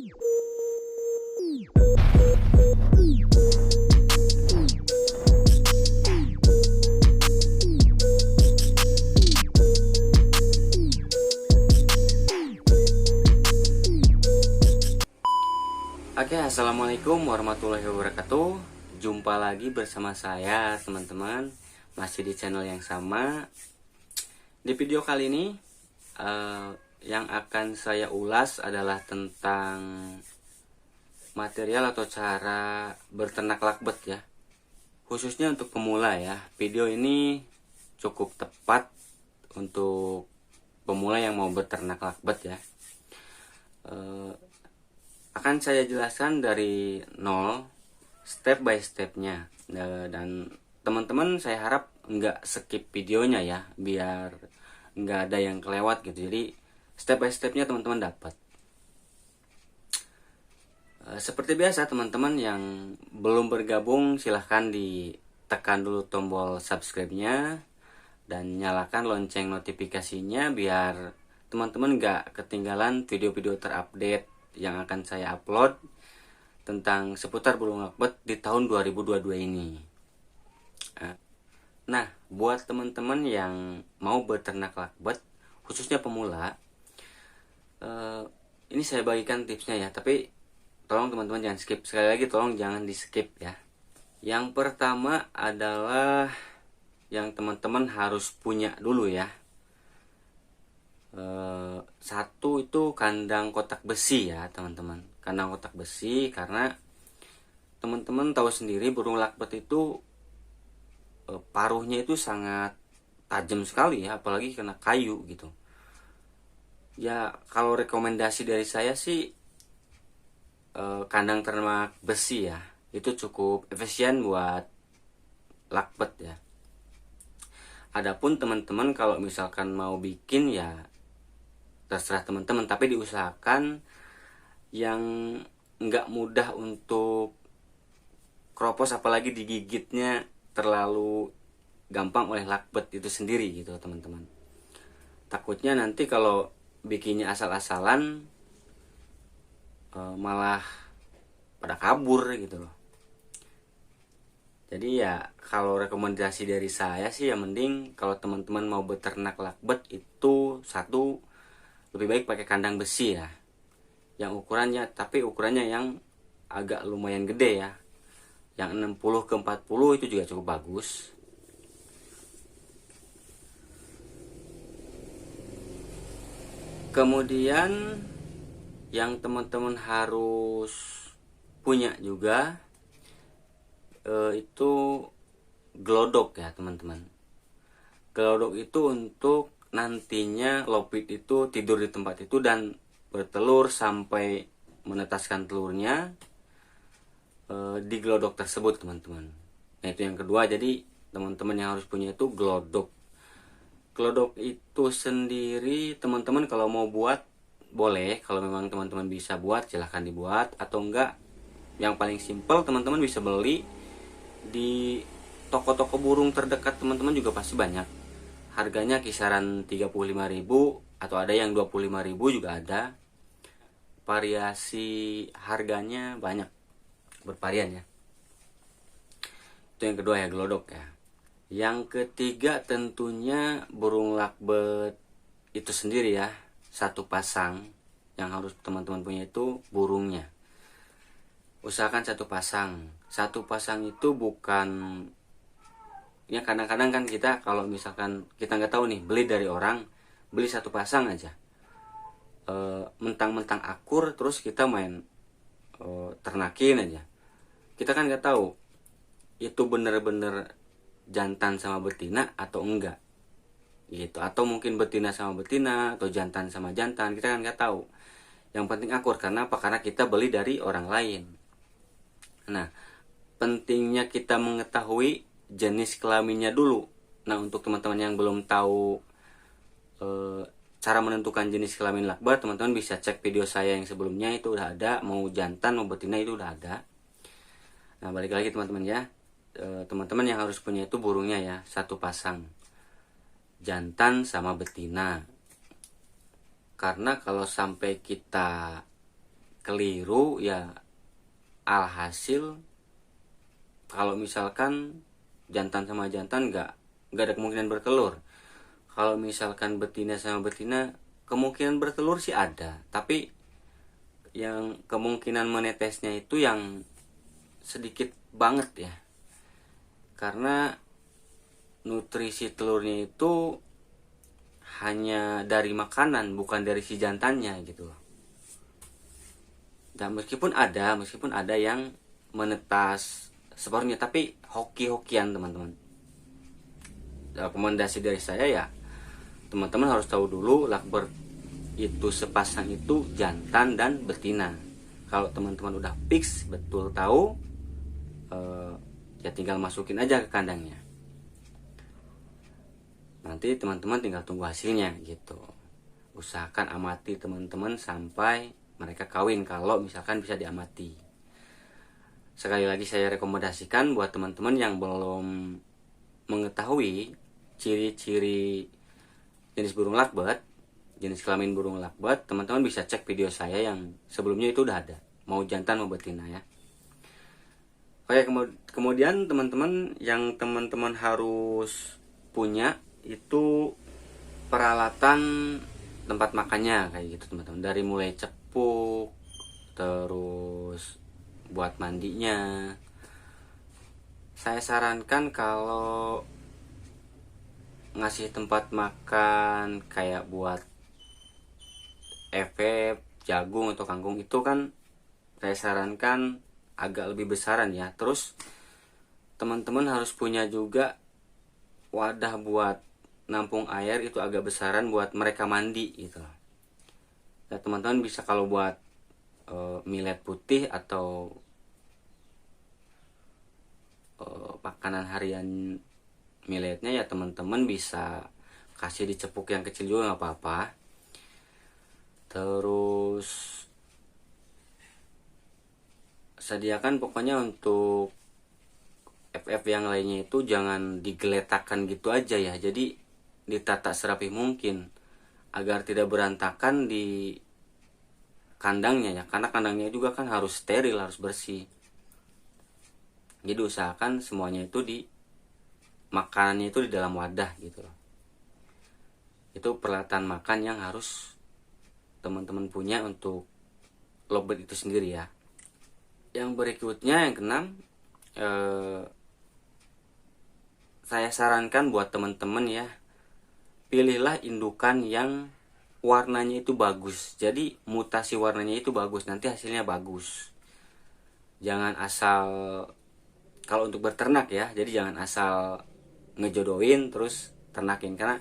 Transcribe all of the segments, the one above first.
Oke, assalamualaikum warahmatullahi wabarakatuh. Jumpa lagi bersama saya, teman-teman, masih di channel yang sama. Di video kali ini yang akan saya ulas adalah tentang material atau cara berternak lakbet ya, khususnya untuk pemula ya. Video ini cukup tepat untuk pemula yang mau berternak lakbet ya. Akan saya jelaskan dari nol, step by stepnya, dan teman-teman saya harap nggak skip videonya ya, biar nggak ada yang kelewat gitu. Jadi step by stepnya teman-teman dapat. Seperti biasa, teman-teman yang belum bergabung silahkan ditekan dulu tombol subscribe-nya dan nyalakan lonceng notifikasinya biar teman-teman nggak ketinggalan video-video terupdate yang akan saya upload tentang seputar burung lakbet di tahun 2022 ini. Nah, buat teman-teman yang mau berternak lakbet, khususnya pemula, ini saya bagikan tipsnya ya, tapi tolong teman-teman jangan skip. Sekali lagi tolong jangan di skip ya. Yang pertama adalah yang teman-teman harus punya dulu ya. Satu itu kandang kotak besi ya teman-teman, kandang kotak besi, karena teman-teman tahu sendiri burung lakbet itu paruhnya itu sangat tajam sekali ya, apalagi kena kayu gitu ya. Kalau rekomendasi dari saya sih kandang ternak besi ya, itu cukup efisien buat lakbet ya. Adapun teman-teman kalau misalkan mau bikin ya terserah teman-teman, tapi diusahakan yang nggak mudah untuk kropos, apalagi digigitnya terlalu gampang oleh lakbet itu sendiri gitu teman-teman. Takutnya nanti kalau bikinnya asal-asalan malah pada kabur gitu loh. Jadi ya kalau rekomendasi dari saya sih ya mending kalau teman-teman mau beternak lakbet itu satu, lebih baik pakai kandang besi ya, yang ukurannya, tapi ukurannya yang agak lumayan gede ya, yang 60x40 itu juga cukup bagus. Kemudian yang teman-teman harus punya juga itu glodok ya teman-teman. Glodok itu untuk nantinya lopit itu tidur di tempat itu dan bertelur sampai menetaskan telurnya di glodok tersebut teman-teman. Nah itu yang kedua, jadi teman-teman yang harus punya itu glodok. Glodok itu sendiri teman-teman kalau mau buat boleh, kalau memang teman-teman bisa buat silahkan dibuat, atau enggak yang paling simpel teman-teman bisa beli di toko-toko burung terdekat teman-teman juga pasti banyak. Harganya kisaran 35.000 atau ada yang 25.000 juga ada. Variasi harganya banyak, bervarian ya. Itu yang kedua ya, glodok ya. Yang ketiga tentunya burung lakbet itu sendiri ya. Satu pasang yang harus teman-teman punya itu burungnya. Usahakan satu pasang. Satu pasang itu bukan ya, kadang-kadang kan kita kalau misalkan kita nggak tahu nih, beli dari orang, beli satu pasang aja, mentang-mentang akur terus kita main ternakin aja. Kita kan nggak tahu itu bener-bener jantan sama betina atau enggak gitu, atau mungkin betina sama betina atau jantan sama jantan, kita kan nggak tahu. Yang penting akur, karena apa? Karena kita beli dari orang lain. Nah, pentingnya kita mengetahui jenis kelaminnya dulu. Nah untuk teman-teman yang belum tahu cara menentukan jenis kelamin lakbet, teman-teman bisa cek video saya yang sebelumnya, itu udah ada, mau jantan mau betina itu udah ada. Nah balik lagi teman-teman ya, teman-teman yang harus punya itu burungnya ya, satu pasang jantan sama betina. Karena kalau sampai kita keliru ya, alhasil kalau misalkan jantan sama jantan nggak ada kemungkinan bertelur. Kalau misalkan betina sama betina kemungkinan bertelur sih ada, tapi yang kemungkinan menetesnya itu yang sedikit banget ya, karena nutrisi telurnya itu hanya dari makanan, bukan dari si jantannya gitu. Dan meskipun ada yang menetas separuhnya, tapi hoki-hokian teman-teman. Rekomendasi dari saya ya, teman-teman harus tahu dulu lovebird itu sepasang itu jantan dan betina. Kalau teman-teman udah fix betul tahu, ya tinggal masukin aja ke kandangnya. Nanti teman-teman tinggal tunggu hasilnya gitu. Usahakan amati teman-teman sampai mereka kawin kalau misalkan bisa diamati. Sekali lagi saya rekomendasikan buat teman-teman yang belum mengetahui ciri-ciri jenis burung lovebird, jenis kelamin burung lovebird, teman-teman bisa cek video saya yang sebelumnya itu udah ada, mau jantan mau betina ya. Oke, kemudian teman-teman yang teman-teman harus punya itu peralatan tempat makannya kayak gitu teman-teman, dari mulai cepuk, terus buat mandinya. Saya sarankan kalau ngasih tempat makan kayak buat efek, jagung atau kangkung itu kan saya sarankan agak lebih besaran ya. Terus teman-teman harus punya juga wadah buat nampung air itu agak besaran buat mereka mandi gitu. Ya, teman-teman bisa kalau buat millet putih atau makanan harian milletnya ya teman-teman bisa kasih dicepuk yang kecil juga nggak apa-apa. Terus sediakan pokoknya untuk FF yang lainnya itu jangan digeletakkan gitu aja ya, jadi ditata serapi mungkin agar tidak berantakan di kandangnya ya, karena kandangnya juga kan harus steril, harus bersih. Jadi usahakan semuanya itu di makanannya itu di dalam wadah gitu loh. Itu peralatan makan yang harus teman-teman punya untuk lovebird itu sendiri ya. Yang berikutnya yang keenam, saya sarankan buat teman-teman ya, pilihlah indukan yang warnanya itu bagus. Jadi mutasi warnanya itu bagus, nanti hasilnya bagus. Jangan asal, kalau untuk berternak ya, jadi jangan asal ngejodohin terus ternakin. Karena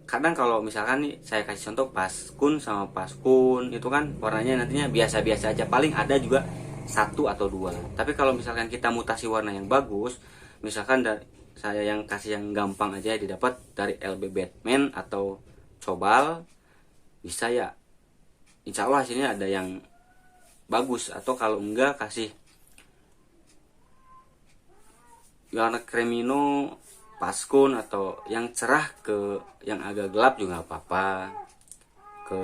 kadang kalau misalkan nih saya kasih contoh paskun sama paskun itu kan warnanya nantinya biasa-biasa aja, paling ada juga satu atau dua. Tapi kalau misalkan kita mutasi warna yang bagus, misalkan saya yang kasih yang gampang aja didapat dari LB Batman atau Cobal, bisa ya insya Allah hasilnya ada yang bagus. Atau kalau enggak kasih warna Cremino, Paskun, atau yang cerah ke yang agak gelap juga apa-apa, ke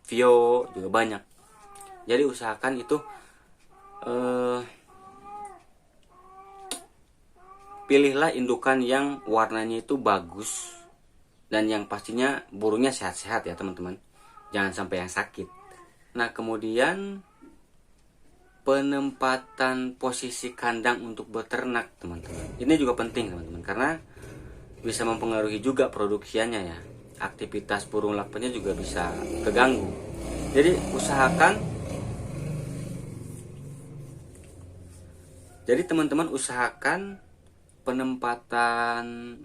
Vio juga banyak. Jadi usahakan itu pilihlah indukan yang warnanya itu bagus dan yang pastinya burungnya sehat-sehat ya teman-teman, jangan sampai yang sakit. Nah kemudian penempatan posisi kandang untuk beternak teman-teman, ini juga penting teman-teman, karena bisa mempengaruhi juga produksiannya ya. Aktivitas burung lovebird-nya juga bisa terganggu. Jadi teman-teman usahakan penempatan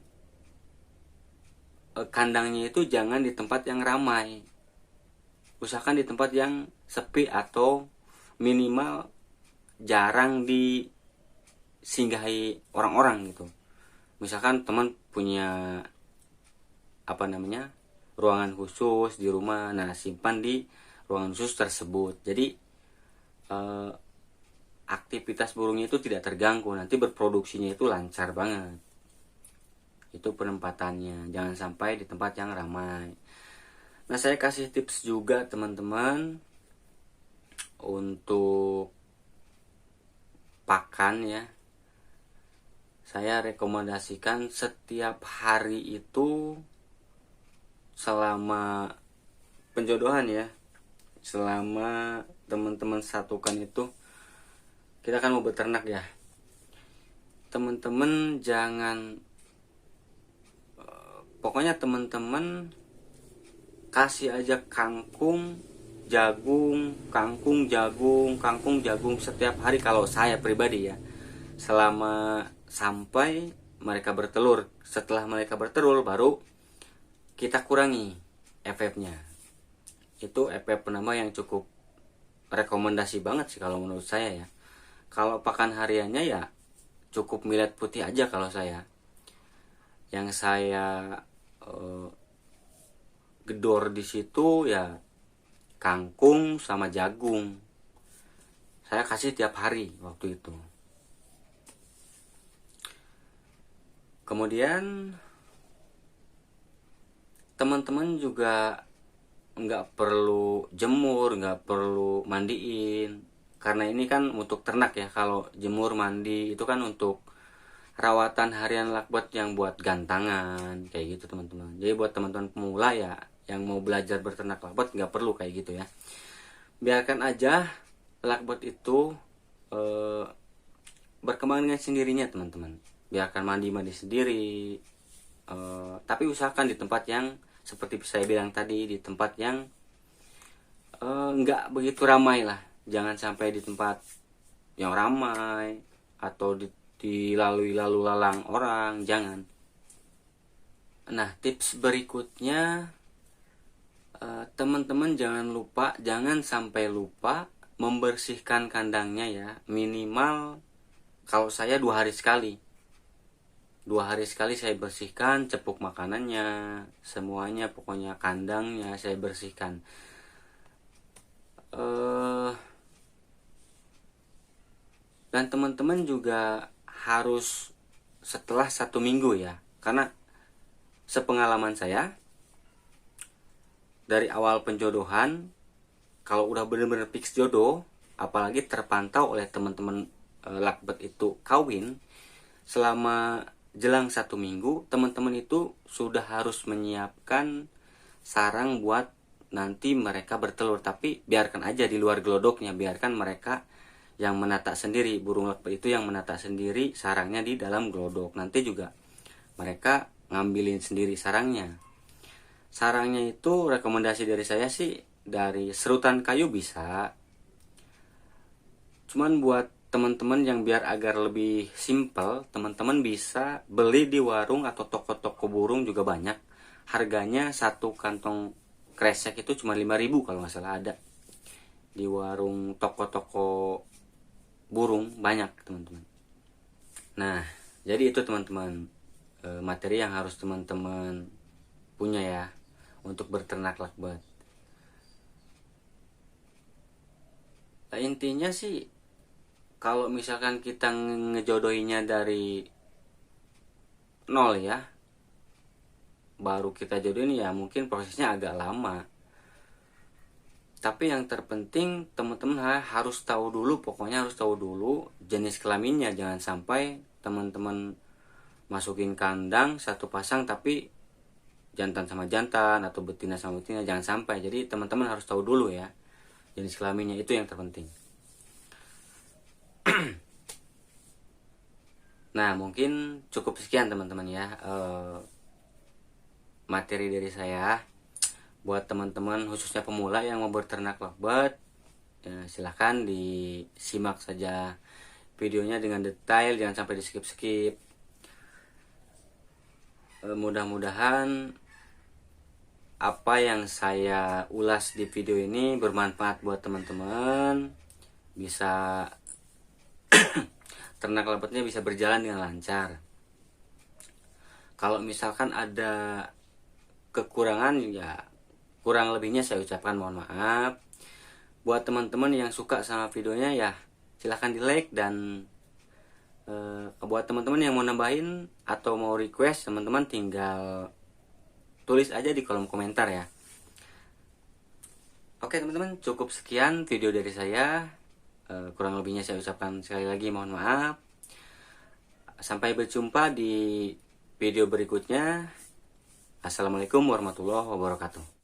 kandangnya itu jangan di tempat yang ramai. Usahakan di tempat yang sepi atau minimal jarang disinggahi orang-orang gitu. Misalkan teman punya ruangan khusus di rumah, nah simpan di ruangan khusus tersebut. Jadi aktivitas burungnya itu tidak terganggu, nanti berproduksinya itu lancar banget. Itu penempatannya, jangan sampai di tempat yang ramai. Nah saya kasih tips juga teman-teman, untuk pakan ya, saya rekomendasikan setiap hari itu selama penjodohan ya, selama teman-teman satukan itu, kita kan mau beternak ya, teman-teman jangan, pokoknya teman-teman kasih aja kangkung jagung, kangkung jagung, kangkung jagung setiap hari. Kalau saya pribadi ya, selama sampai mereka bertelur. Setelah mereka bertelur baru kita kurangi FF-nya. Itu FF penambah yang cukup rekomendasi banget sih kalau menurut saya ya. Kalau pakan hariannya ya cukup millet putih aja kalau saya. Yang saya gedor di situ ya kangkung sama jagung. Saya kasih tiap hari waktu itu. Kemudian teman-teman juga nggak perlu jemur, nggak perlu mandiin, karena ini kan untuk ternak ya. Kalau jemur mandi itu kan untuk rawatan harian lakbet yang buat gantangan kayak gitu teman-teman. Jadi buat teman-teman pemula ya yang mau belajar berternak lakbet nggak perlu kayak gitu ya. Biarkan aja lakbet itu berkembang dengan sendirinya teman-teman. Biarkan mandi sendiri, tapi usahakan di tempat yang seperti saya bilang tadi, di tempat yang nggak begitu ramai lah. Jangan sampai di tempat yang ramai atau dilalui lalu lalang orang, jangan. Nah, tips berikutnya, teman-teman jangan sampai lupa membersihkan kandangnya ya. Minimal kalau saya 2 hari sekali. 2 hari sekali saya bersihkan, cepuk makanannya, semuanya, pokoknya kandangnya saya bersihkan. Dan teman-teman juga harus setelah 1 minggu ya, karena sepengalaman saya dari awal penjodohan, kalau udah bener-bener fix jodoh, apalagi terpantau oleh teman-teman lakbet itu kawin, selama jelang 1 minggu teman-teman itu sudah harus menyiapkan sarang buat nanti mereka bertelur. Tapi biarkan aja di luar gelodoknya, biarkan mereka yang menata sendiri, burung lakbet itu yang menata sendiri sarangnya di dalam gelodok. Nanti juga mereka ngambilin sendiri sarangnya. Sarangnya itu rekomendasi dari saya sih dari serutan kayu bisa. Cuman buat teman-teman yang biar agar lebih simple, teman-teman bisa beli di warung atau toko-toko burung juga banyak. Harganya satu kantong kresek itu cuma 5.000 kalau nggak salah ada. Di warung toko-toko burung banyak teman-teman. Nah, jadi itu teman-teman materi yang harus teman-teman punya ya untuk berternak lakbet. Intinya sih kalau misalkan kita ngejodohinya dari nol ya, baru kita jodohin ya mungkin prosesnya agak lama. Tapi yang terpenting teman-teman harus tahu dulu, pokoknya harus tahu dulu jenis kelaminnya. Jangan sampai teman-teman masukin kandang satu pasang tapi jantan sama jantan atau betina sama betina, jangan sampai. Jadi teman-teman harus tahu dulu ya jenis kelaminnya, itu yang terpenting. Nah, mungkin cukup sekian teman-teman ya materi dari saya. Buat teman-teman khususnya pemula yang mau berternak lakbet, ya, silahkan disimak saja videonya dengan detail, jangan sampai di skip-skip. Mudah-mudahan apa yang saya ulas di video ini bermanfaat buat teman-teman, bisa ternak lakbetnya bisa berjalan dengan lancar. Kalau misalkan ada kekurangan ya kurang lebihnya saya ucapkan mohon maaf. Buat teman-teman yang suka sama videonya ya silahkan di like, dan buat teman-teman yang mau nambahin atau mau request, teman-teman tinggal tulis aja di kolom komentar ya. Oke teman-teman, cukup sekian video dari saya. Kurang lebihnya saya ucapkan sekali lagi mohon maaf. Sampai berjumpa di video berikutnya. Assalamualaikum warahmatullahi wabarakatuh.